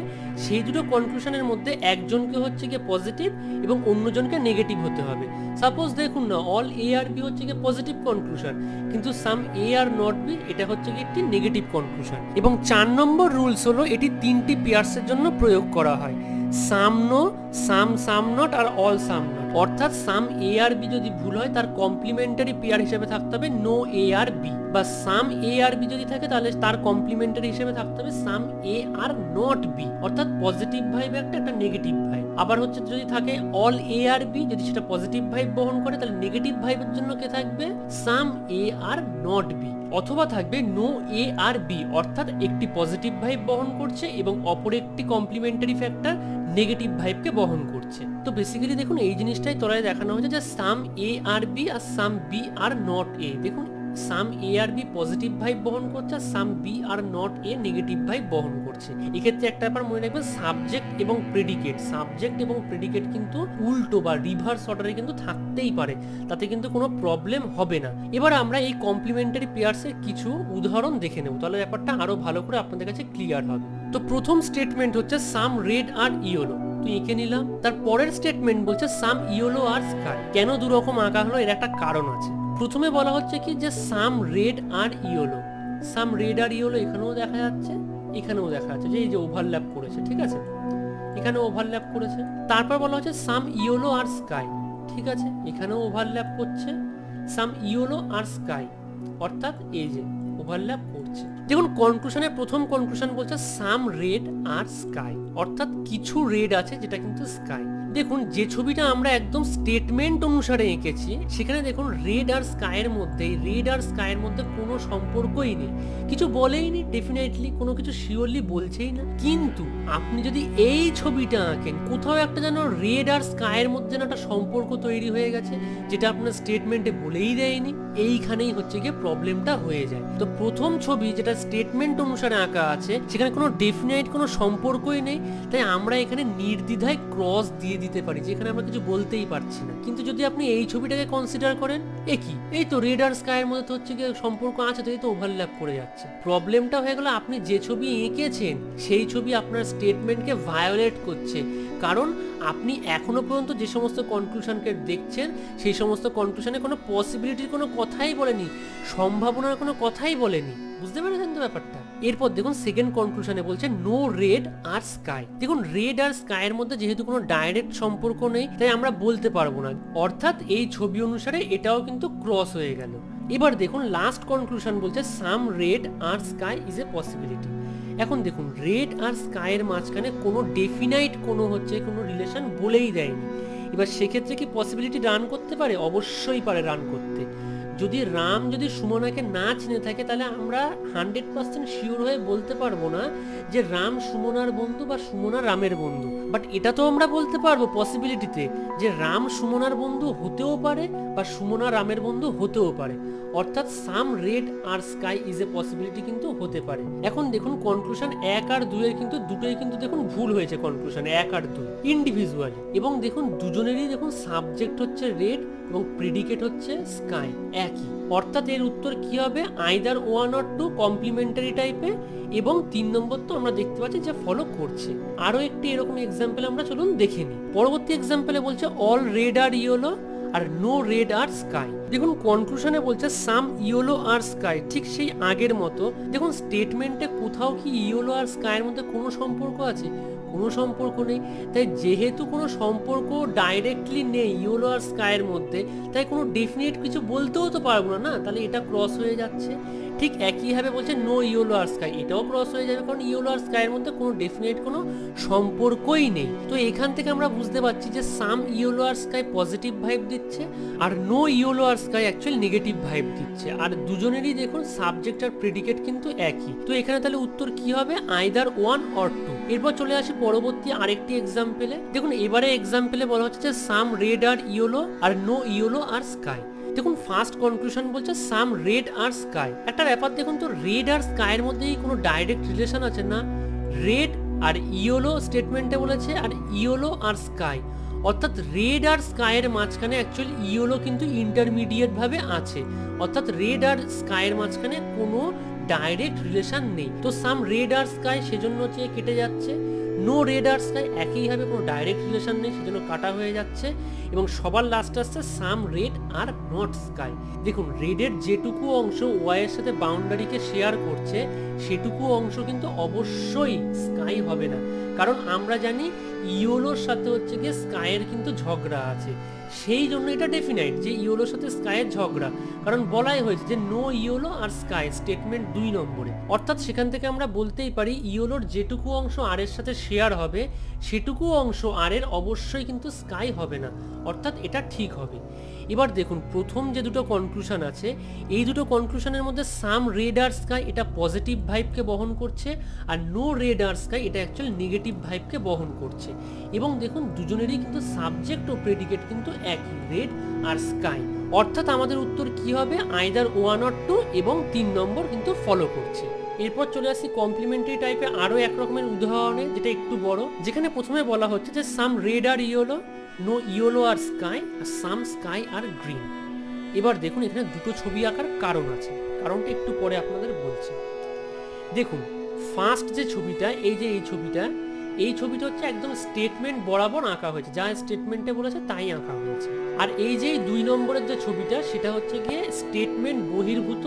সেই দুটো কনক্লুশনের মধ্যে একজনকে হচ্ছে গিয়ে পজিটিভ এবং অন্যজনকে নেগেটিভ হতে হবে। সাপোজ দেখুন না অল এ আর বি হচ্ছে গিয়ে পজিটিভ কনক্লুশন, কিন্তু সাম এ আর নট বি এটা হচ্ছে গিয়ে একটি নেগেটিভ কনক্লুশন। এবং 4 নম্বর রুলস হলো এটি 3টি পেয়ার্সের জন্য প্রয়োগ করা হয়, some no, some not are all some not. অর্থাৎ সাম এ আর বি যদি ভুল হয় তার কমপ্লিমেন্টারি পেয়ার হিসেবে থাকতে হবে নো এ আর বি, বা সাম এ আর বি যদি থাকে তাহলে তার কমপ্লিমেন্টারি হিসেবে থাকতে হবে সাম এ আর নট বি, অর্থাৎ পজিটিভ ভাইব একটা নেগেটিভ ভাইব। আবার হচ্ছে যদি থাকে অল এ আর বি, যদি সেটা পজিটিভ ভাইব বহন করে তাহলে নেগেটিভ ভাইবের জন্য কে থাকবে সাম এ আর নট বি, অথবা থাকবে নো এ আর বি, অর্থাৎ একটি পজিটিভ ভাইব বহন করছে এবং অপর একটি কমপ্লিমেন্টারি ফ্যাক্টর নেগেটিভ ভাইবকে বহন করছে। তো বেসিক্যালি দেখুন এই জিনিসটাই তলায় দেখানো হয়েছে যে some A are B are some B are not A. দেখুন some A are B positive vibe বহন করছে আর some B are not A negative vibe বহন করছে। এক্ষেত্রে একটা ব্যাপার মনে রাখবেন, সাবজেক্ট এবং প্রেডিকেট কিন্তু উল্টো বা রিভার্স অর্ডারে কিন্তু থাকতেই পারে, তাতে কিন্তু কোনো প্রবলেম হবে না। এবার আমরা এই কমপ্লিমেন্টারি পেয়ার্সের কিছু উদাহরণ দেখে নেব, তাহলে ব্যাপারটা আরো ভালো করে আপনাদের কাছে ক্লিয়ার হবে। তো প্রথম স্টেটমেন্ট হচ্ছে সাম রেড আর ইয়েলো, তো এঁকে নিলাম। তার পরের স্টেটমেন্ট বলছে সাম ইয়েলো আর স্কাই। কেন দুরকম আঁকা হলো এর একটা কারণ আছে। প্রথমে বলা হচ্ছে কি যে সাম red are yellow, some red are yellow এখানেও দেখা যাচ্ছে, এখানেও দেখা যাচ্ছে যে এই যে ওভারল্যাপ করেছে, ঠিক আছে, এখানে ওভারল্যাপ করেছে। তারপর বলা হচ্ছে সাম ইয়েলো আর স্কাই, ঠিক আছে, এখানেও ওভারল্যাপ করছে সাম ইয়েলো আর স্কাই, অর্থাৎ এই যে ওভারল্যাপ করছে। দেখুন কনক্লুশনের প্রথম কনক্লুশন বলছে সাম রেড আর স্কাই, অর্থাৎ কিছু রেড আছে যেটা কিন্তু স্কাই। দেখুন যে ছবিটা আমরা একদম স্টেটমেন্ট অনুসারে এঁকেছি সেখানে দেখুন রেড আর স্কাইয়ের মধ্যে কোনো সম্পর্কই নেই, কিছু বলেই নি, ডেফিনেটলি কোনো কিছু শিওরলি বলছেই না। কিন্তু আপনি যদি এই ছবিটা আঁকেন কোথাও একটা যেন রেড আর স্কাইয়ের মধ্যে একটা সম্পর্ক তৈরি হয়ে গেছে, যেটা আপনার স্টেটমেন্টে বলেই দেয়নি। এইখানেই হচ্ছে গিয়ে প্রবলেমটা হয়ে যায়। তো প্রথম ছবি যেটা স্টেটমেন্ট অনুসারে আঁকা আছে সেখানে কোনো ডেফিনাইট কোনো সম্পর্কই নেই, তাই আমরা এখানে নির্দ্বিধায় ক্রস দিয়ে দিতে পারি, যেখানে আমরা কিছু বলতেই পারছি না। কিন্তু যদি আপনি এই ছবিটাকে কনসিডার করেন, কি এই তো রেড আর স্কাইয়ের মধ্যে তো হচ্ছে গিয়ে সম্পর্ক আছে, তো এই তো ওভারল্যাপ করে যাচ্ছে। প্রবলেমটা হয়ে গেল আপনি যে ছবি এঁকেছেন সেই ছবি আপনার স্টেটমেন্টকে ভায়োলেট করছে, কারণ আপনি এখনো পর্যন্ত যে সমস্ত কনক্লুশনকে দেখছেন সেই সমস্ত কনক্লুশনে কোনো পসিবিলিটির কোনো কথাই বলেনি, সম্ভাবনার কোনো কথাই বলেনি। বুঝতে পেরেছেন তো ব্যাপারটা? এরপর দেখুন সেকেন্ড কনক্লুশনে বলছে নো রেড আর স্কাই। দেখুন রেড আর স্কাইয়ের মধ্যে যেহেতু কোনো ডাইরেক্ট সম্পর্ক নেই তাই আমরা বলতে পারবো না, অর্থাৎ এই ছবি অনুসারে এটাও কিন্তু ক্রস হয়ে গেল। এবার দেখুন লাস্ট কনক্লুশন বলছে some red are sky is a possibility. এখন দেখুন রেড আর স্কাইয়ের মাঝখানে কোনো ডেফিনাইট কোনো রিলেশন বলেই দেয়নি। এবার সেক্ষেত্রে কি পসিবিলিটি রান করতে পারে? অবশ্যই পারে রান করতে। যদি রাম যদি সুমনাকে না চিনে থাকে তাহলে আমরা 100% শিওর হয়ে বলতে পারবো না যে রাম সুমনার বন্ধু বা সুমনা রামের বন্ধু। বাট এটা তো আমরা বলতে পারবো পসিবিলিটিতে যে রাম সুমনার বন্ধু হতেও পারে বা সুমনা রামের বন্ধু হতেও পারে, অর্থাৎ some red are sky is a possibility কিন্তু হতে পারে। এখন দেখুন কনক্লুশন 1 আর 2 এর কিন্তু দুটোই কিন্তু দেখুন ভুল হয়েছে, কনক্লুশন 1 আর 2 ইন্ডিভিজুয়ালি। এবং দেখুন দুজনেরই দেখুন সাবজেক্ট হচ্ছে রেড এবং প্রেডিকেট হচ্ছে স্কাই একই, অর্থাৎ এর উত্তর কি হবে? আইদার 1 অর 2 কমপ্লিমেন্টারি টাইপে। এবং 3 নম্বর তো আমরা দেখতে পাচ্ছি যে ফলো করছে। আরো একটি এরকম এক্সাম্পল আমরা চলুন দেখে নিই। পরবর্তী এক্সাম্পলে বলছে অল রেড আর ইয়েলো আর নো রেড আর স্কাই। দেখুন কনক্লুশনে বলছে সাম ইয়েলো আর স্কাই, ঠিক সেই আগের মতো। দেখুন স্টেটমেন্টে কোথাও কি ইয়েলো আর স্কাইয়ের মধ্যে কোনো সম্পর্ক আছে? কোনো সম্পর্ক নেই। তাই যেহেতু কোনো সম্পর্ক ডাইরেক্টলি নেই ইয়েলো আর স্কাইয়ের মধ্যে, তাই কোনো ডেফিনেট কিছু বলতেও তো পারবো না, তাহলে এটা ক্রস হয়ে যাচ্ছে। ঠিক একইভাবে বলছে নো ইয়েলো আর স্কাই, এটাও ক্রস হয়ে যাবে, কারণ ইয়েলো আর স্কাইয়ের মধ্যে কোনো ডেফিনেট কোনো সম্পর্কই নেই। তো এখান থেকে আমরা বুঝতে পারছি যে সাম yellow are sky positive vibe দিচ্ছে আর no yellow are sky actually negative vibe দিচ্ছে। আর দুজনেরই দেখুন সাবজেক্ট আর প্রেডিকেট কিন্তু একই। তো এখানে তাহলে উত্তর কি হবে? Either 1 or 2। এরপর চলে আসি পরবর্তী আরেকটি এক্সাম্পলে। দেখুন এবারে এক্সাম্পলে বলা হচ্ছে যে সাম রেড আর ইয়েলো আর নো ইয়েলো আর স্কাই। দেখুন ফার্স্ট কনক্লুশন বলছে সাম রেড আর স্কাই। একটা ব্যাপার দেখুন তো, রেড আর স্কাইয়ের মধ্যে কোনো ডাইরেক্ট রিলেশন আছে না? রেড আর ইয়েলো স্টেটমেন্টে বলেছে আর ইয়েলো আর স্কাই, অর্থাৎ রেড আর স্কাইয়ের মাঝখানে অ্যাকচুয়ালি ইয়েলো কিন্তু ইন্টারমিডিয়েট ভাবে আছে, অর্থাৎ রেড আর স্কাইয়ের মাঝখানে কোনো ডাইরেক্ট রিলেশন নেই। তো সাম রেড আর স্কাই সেজন্য হচ্ছে কেটে যাচ্ছে। নো রেড আর স্কাই একইভাবে কোনো ডাইরেক্ট রিলেশন নেই, সেজন্য কাটা হয়ে যাচ্ছে। এবং সবার লাস্টে আসছে সাম রেড আর নট স্কাই। দেখুন রেডের যেটুকু অংশ ওয়াই এর সাথে বাউন্ডারিকে শেয়ার করছে সেটুকু অংশ কিন্তু অবশ্যই স্কাই হবে না, কারণ আমরা জানি ইয়েলোর সাথে হচ্ছে গিয়ে স্কাইয়ের কিন্তু ঝগড়া আছে। সেই জন্য এটা ডেফিনাইট যে ইয়েলোর সাথে স্কাইয়ের ঝগড়া, কারণ বলাই হয়েছে যে no yellow are sky statement 2 নম্বরে। অর্থাৎ সেখান থেকে আমরা বলতেই পারি ইয়েলোর যেটুকু অংশ আর এর সাথে শেয়ার হবে সেটুকু অংশ আর এর অবশ্যই কিন্তু স্কাই হবে না, অর্থাৎ এটা ঠিক হবে। এবার দেখুন প্রথম যে দুটো কনক্লুশন আছে এই দুটো কনক্লুশনের মধ্যে সাম রেড আর স্কাই এটা পজিটিভ ভাইবকে বহন করছে আর নো রেড আর স্কাই এটা অ্যাকচুয়ালি নেগেটিভ ভাইবকে বহন করছে। এবং দেখুন দুজনেরই কিন্তু সাবজেক্ট ও প্রেডিকেট কিন্তু একই, রেড আর স্কাই। অর্থাৎ আমাদের উত্তর কি হবে? আইদার 1 অর 2 এবং 3 নম্বর কিন্তু ফলো করছে। এরপর চলে আসি কমপ্লিমেন্টারি টাইপে আরো এক রকমের উদাহরণে, যেটা একটু বড়, যেখানে প্রথমে বলা হচ্ছে যে সাম red are yellow, no yellow are sky R some sky are green. এবার দেখুন এখানে দুটো ছবি আঁকার কারণ আছে, কারণটা একটু পরে আপনাদের বলছি। দেখুন ফার্স্ট যে ছবিটা, এই ছবিটা হচ্ছে একদম স্টেটমেন্ট বরাবর আঁকা হয়েছে, যা স্টেটমেন্টে বলেছে তাই আঁকা হয়েছে। আর এই যে 2 নম্বরের যে ছবিটা সেটা হচ্ছে গিয়ে স্টেটমেন্ট বহির্ভূত,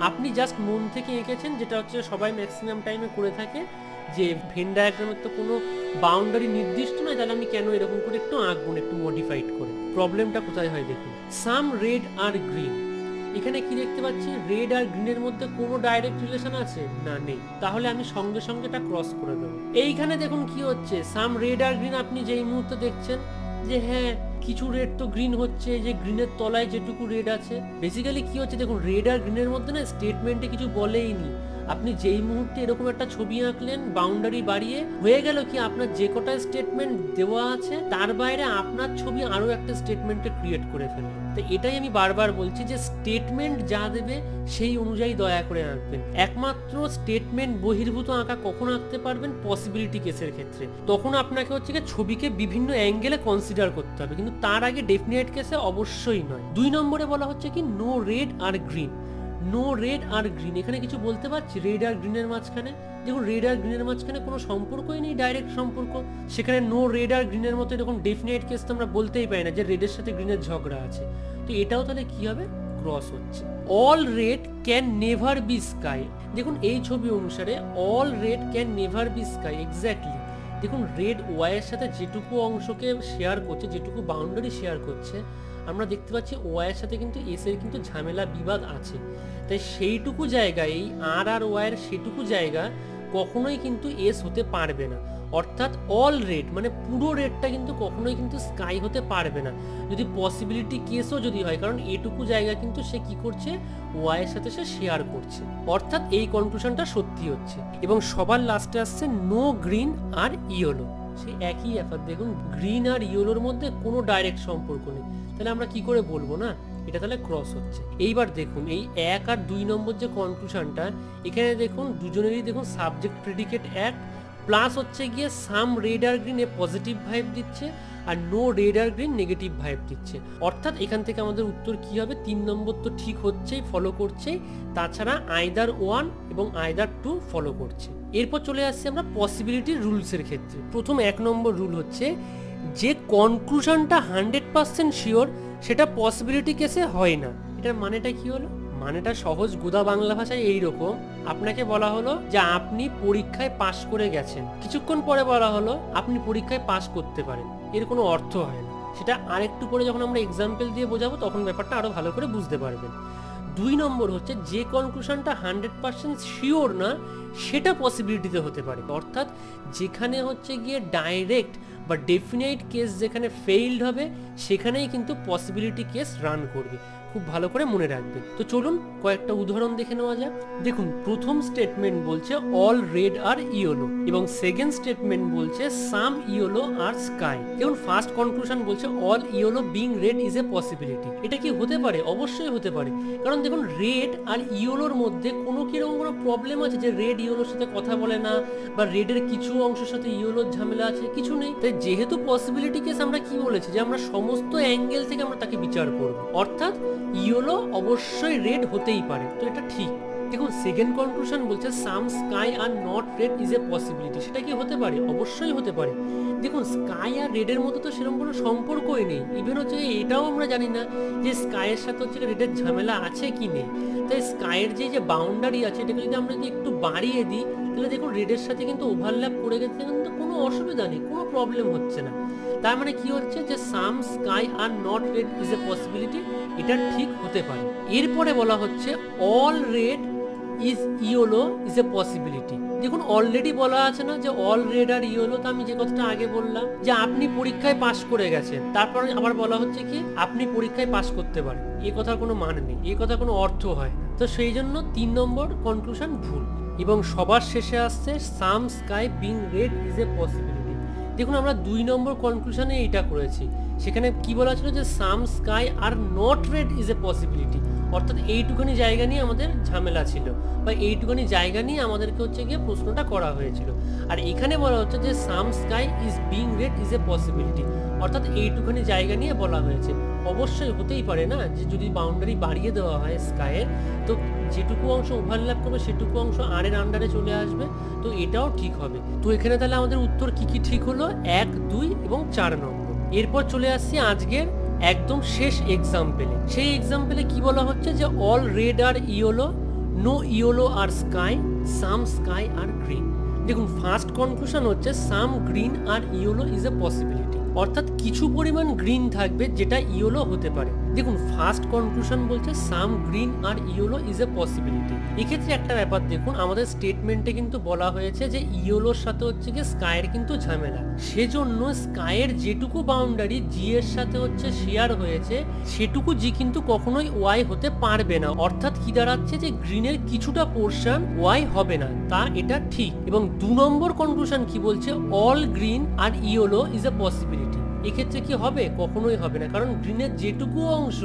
আপনি জাস্ট মন থেকে এঁকেছেন, যেটা হচ্ছে সবাই ম্যাক্সিমাম টাইমে করে থাকে, যে ভেন ডায়াগ্রামের তো কোনো বাউন্ডারি নির্দিষ্ট নয়, তাহলে আমি কেন এরকম করে একটু আঁকবো একটু মডিফাইড করে। প্রবলেমটা কোথায় হয় দেখুন, সাম রেড আর গ্রিন, এখানে কি দেখতে পাচ্ছি? রেড আর গ্রিনের মধ্যে কোনো ডাইরেক্ট রিলেশন আছে না? নেই। তাহলে আমি সঙ্গে সঙ্গে এটা ক্রস করে দেবো। এইখানে দেখুন কি হচ্ছে, সাম রেড আর গ্রিন আপনি যেই মুহূর্তে দেখছেন যে হ্যাঁ কিছু রেড তো গ্রিন হচ্ছে, যে গ্রিনের তলায় যেটুকু রেড আছে। বেসিক্যালি কি হচ্ছে দেখুন, রেড আর গ্রিনের মধ্যে না স্টেটমেন্টে কিছু বলেইনি। আপনি যেই মুহূর্তে এরকম একটা ছবি আঁকলেন বাউন্ডারি বাড়িয়ে, হয়ে গেল কি আপনার যে কটা স্টেটমেন্ট দেওয়া আছে তার বাইরে আপনার ছবি আরো একটা স্টেটমেন্টে ক্রিয়েট করে ফেলবে। তো এটাই আমি বারবার বলছি যে স্টেটমেন্ট যা দেবে সেই অনুযায়ী দয়া করে আঁকবেন। একমাত্র স্টেটমেন্ট বহির্ভূত আঁকা কখন আঁকতে পারবেন? পসিবিলিটি কেসের ক্ষেত্রে। তখন আপনাকে হচ্ছে কি ছবিকে বিভিন্ন অ্যাঙ্গেলে কনসিডার করতে হবে, কিন্তু তার আগে ডেফিনেট কেসে অবশ্যই নয়। 2 নম্বরে বলা হচ্ছে কি নো রেড আর গ্রিন। নো রেড আর গ্রিন, এখানে কিছু বলতে পারছি রেড আর গ্রিনের মাঝখানে? দেখুন রেড আর গ্রিনের মাঝখানে কোনো সম্পর্কই নেই, ডাইরেক্ট সম্পর্ক। সেখানে নো রেড আর গ্রিনের মতো এরকম ডেফিনেট কেস তো আমরা বলতেই পারি না যে রেডের সাথে গ্রিনের ঝগড়া আছে। তো এটাও তাহলে কি হবে? ক্রস হচ্ছে। All red can never be sky. দেখুন এই ছবি অনুসারে all red can never be sky, exactly. দেখুন রেড ওয়াই এর সাথে যেটুকু অংশকে শেয়ার করছে, যেটুকু বাউন্ডারি শেয়ার করছে, আমরা দেখতে পাচ্ছি ওয়াই এর সাথে কিন্তু এস এর কিন্তু ঝামেলা বিবাদ আছে। তাই সেইটুকু জায়গায় এই আর ওয়াই এর সেটুকু জায়গা কখনোই কিন্তু এস হতে পারবে না। অর্থাৎ অল রেড মানে পুরো রেডটা কিন্তু কখনোই কিন্তু স্কাই হতে পারবে না, যদি পসিবিলিটি কেসও যদি হয়, কারণ এটুকু জায়গা কিন্তু সে কি করছে ওয়াই এর সাথে সে শেয়ার করছে। অর্থাৎ এই কনক্লুশনটা সত্যি হচ্ছে। এবং সবার লাস্টে আসছে নো গ্রিন আর ইয়েলো। সেই একই ব্যাপার, দেখুন গ্রিন আর ইয়েলোর মধ্যে কোনো ডাইরেক্ট সম্পর্ক নেই, তাহলে আমরা কি করে বলবো না এটা তাহলে ক্রস হচ্ছে। এইবার দেখুন এই 1 আর 2 নম্বর যে কনক্লুশনটা, এখানে দেখুন দুজনেরই দেখুন সাবজেক্ট প্রেডিকেট এক, প্লাস হচ্ছে গিয়ে সাম রেড আর গ্রিন এ পজিটিভ ভাইব দিচ্ছে আর নো রেড আর গ্রিন নেগেটিভ ভাইব দিচ্ছে। অর্থাৎ এখান থেকে আমাদের উত্তর কি হবে? 3 নম্বর তো ঠিক হচ্ছেই, ফলো করছেই, তাছাড়া আইদার 1 এবং আইদার 2 ফলো করছে। এরপর চলে আসছে আমরা পসিবিলিটি রুলসের ক্ষেত্রে। প্রথম 1 নম্বর রুল হচ্ছে যে কনক্লুশনটা 100% শিওর সেটা পসিবিলিটি কেসে হয় না। এটার মানেটা কি হলো? মানেটা সহজ গোদা বাংলা ভাষায় এইরকম, আপনাকে বলা হলো যে আপনি পরীক্ষায় পাশ করে গেছেন, কিছুক্ষণ পরে বলা হলো আপনি পরীক্ষায় পাশ করতে পারেন, এর কোনো অর্থ হয় না। সেটা আরেকটু পরে যখন আমরা এক্সাম্পল দিয়ে বোঝাবো তখন ব্যাপারটা আরো ভালো করে বুঝতে পারবেন। 2 নম্বর হচ্ছে যে কনক্লুশনটা 100% শিওর না সেটা পসিবিলিটিতে হতে পারে। অর্থাৎ যেখানে হচ্ছে গিয়ে ডাইরেক্ট বা ডেফিনাইট কেস যেখানে ফেইলড হবে সেখানেই কিন্তু পসিবিলিটি কেস রান করবে। খুব ভালো করে মনে রাখবেন। তো চলুন কয়েকটা উদাহরণ দেখে নেওয়া যাক। দেখুন প্রথম স্টেটমেন্ট বলছে অল রেড আর ইয়েলো এবং সেকেন্ড স্টেটমেন্ট বলছে সাম ইয়েলো আর স্কাই। দেখুন ফার্স্ট কনক্লুশন বলছে all yellow being red is a possibility. এটা কি হতে পারে? অবশ্যই হতে পারে, কারণ দেখুন রেড আর ইয়েলোর মধ্যে কোনো কিরকম কোনো প্রবলেম আছে যে রেড ইয়েলোর সাথে কথা বলে না, বা রেডের কিছু অংশের সাথে ইয়েলোর ঝামেলা আছে? কিছু নেই। তাই যেহেতু পসিবিলিটি কেস আমরা কি বলেছি যে আমরা সমস্ত অ্যাঙ্গেল থেকে আমরা তাকে বিচার করব, অর্থাৎ ইয়েলো অবশ্যই রেড হতেই পারে। তো এটা ঠিক। দেখুন সেকেন্ড কনক্লুশন বলছে some sky are not red is a possibility. সেটা কি হতে পারে? অবশ্যই হতে পারে। দেখুন স্কাই আর রেডের মধ্যে তো সেরকম কোনো সম্পর্কই নেই। ইভেন হচ্ছে এটাও আমরা জানি না যে স্কাইয়ের সাথে হচ্ছে রেডের ঝামেলা আছে কি নেই। তাই স্কাইয়ের যে বাউন্ডারি আছে এটাকে যদি আমরা যদি একটু বাড়িয়ে দিই তাহলে দেখুন রেডের সাথে কিন্তু ওভারল্যাপ করে গেছে, কিন্তু কোনো অসুবিধা নেই, কোনো প্রবলেম হচ্ছে না। তার মানে কি হচ্ছে যে some sky are not red is a possibility, এটা ঠিক হতে পারে। এরপরে বলা হচ্ছে all red is yellow is a possibility. দেখুন অলরেডি বলা আছে না যে অল রেড আর ইয়েলো। তো আমি যে কথাটা আগে বললাম যে আপনি পরীক্ষায় পাশ করে গেছেন, তারপর আবার বলা হচ্ছে কি আপনি পরীক্ষায় পাশ করতে পারেন, এই কথার কোনো মানে নেই, এই কথা কোনো অর্থ হয় না। তো সেই জন্য 3 নম্বর কনক্লুশন ভুল। এবং সবার শেষে আসছে some sky being red is a possibility. দেখুন আমরা 2 নম্বর কনক্লুশনে এইটা করেছি, সেখানে কি বলা ছিল যে some sky are not red is a possibility. অর্থাৎ এইটুখানি জায়গা নিয়ে আমাদের ঝামেলা ছিল, বা এইটুখানি জায়গা নিয়ে আমাদেরকে হচ্ছে গিয়ে প্রশ্নটা করা হয়েছিল। আর এখানে বলা হচ্ছে যে some sky is being red is a possibility, অর্থাৎ এইটুখানি জায়গা নিয়ে বলা হয়েছে। অবশ্যই হতেই পারে না যে যদি বাউন্ডারি বাড়িয়ে দেওয়া হয় স্কাইয়ের, তো যেটুকু অংশ ওভারল্যাপ করবে সেটুকু অংশ আর এর আন্ডারে চলে আসবে। তো এটাও ঠিক হবে। তো এখানে তাহলে আমাদের উত্তর কি কি ঠিক হলো? 1, 2 এবং 4 নম্বর। এরপর চলে আসছি আজকের একদম শেষ এক্সাম্পলে। সেই এক্সাম্পলে কি বলা হচ্ছে যে all red are yellow, no yellow are sky, some sky are green. দেখুন ফার্স্ট কনক্লুশন হচ্ছে some green R yellow is a possibility, অর্থাৎ কিছু পরিমাণ গ্রিন থাকবে যেটা ইয়েলো হতে পারে। দেখুন ফার্স্ট কনক্লুশন বলছে some green R yellow is a possibility. এক্ষেত্রে একটা ব্যাপার দেখুন, আমাদের স্টেটমেন্টে কিন্তু বলা হয়েছে যে ইয়েলোর সাথে হচ্ছে কি স্কাইয়ের কিন্তু ঝামেলা, সেজন্য স্কাইয়ের যেটুকু বাউন্ডারি জি এর সাথে হচ্ছে শেয়ার হয়েছে সেটুকু জি কিন্তু কখনোই ওয়াই হতে পারবে না। অর্থাৎ কি দাঁড়াচ্ছে যে গ্রিনের কিছুটা পোর্শন ওয়াই হবে না, তা এটা ঠিক। এবং 2 নম্বর কনক্লুশন কি বলছে, all green R yellow is a possibility. এক্ষেত্রে কি হবে, কখনোই হবে না, কারণ গ্রিনের যেটুকু অংশ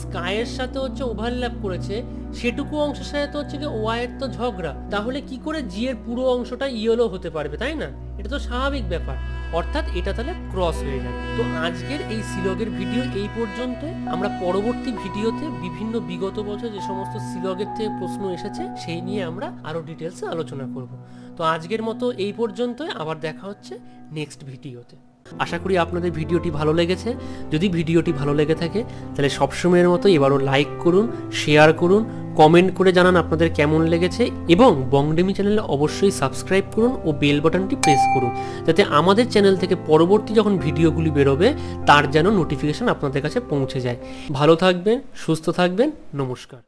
স্কাইয়ের সাথে হচ্ছে ওভারল্যাপ করেছে সেটুকু অংশের সাথে তো হচ্ছে কি ওয়াইয়ের তো ঝগড়া, তাহলে কি করে জি এর পুরো অংশটা ইয়েলো হতে পারবে, তাই না? এটা তো স্বাভাবিক ব্যাপার, অর্থাৎ এটা তাহলে ক্রস হয়ে যায়। তো আজকের এই সিলগের ভিডিও এই পর্যন্ত। আমরা পরবর্তী ভিডিওতে বিভিন্ন বিগত বছর যে সমস্ত সিলগের থেকে প্রশ্ন এসেছে সেই নিয়ে আমরা আরো ডিটেলসে আলোচনা করব। তো আজকের মতো এই পর্যন্তই, আবার দেখা হচ্ছে নেক্সট ভিডিওতে। আশা করি আপনাদের ভিডিওটি ভালো লেগেছে। যদি ভিডিওটি ভালো লেগে থাকে তাহলে সবসময়ের মতো এবারও লাইক করুন, শেয়ার করুন, কমেন্ট করে জানান আপনাদের কেমন লেগেছে, এবং বংডেমি চ্যানেলে অবশ্যই সাবস্ক্রাইব করুন ও বেল বাটনটি প্রেস করুন, যাতে আমাদের চ্যানেল থেকে পরবর্তী যখন ভিডিওগুলি বেরোবে তার যেন নোটিফিকেশন আপনাদের কাছে পৌঁছে যায়। ভালো থাকবেন, সুস্থ থাকবেন, নমস্কার।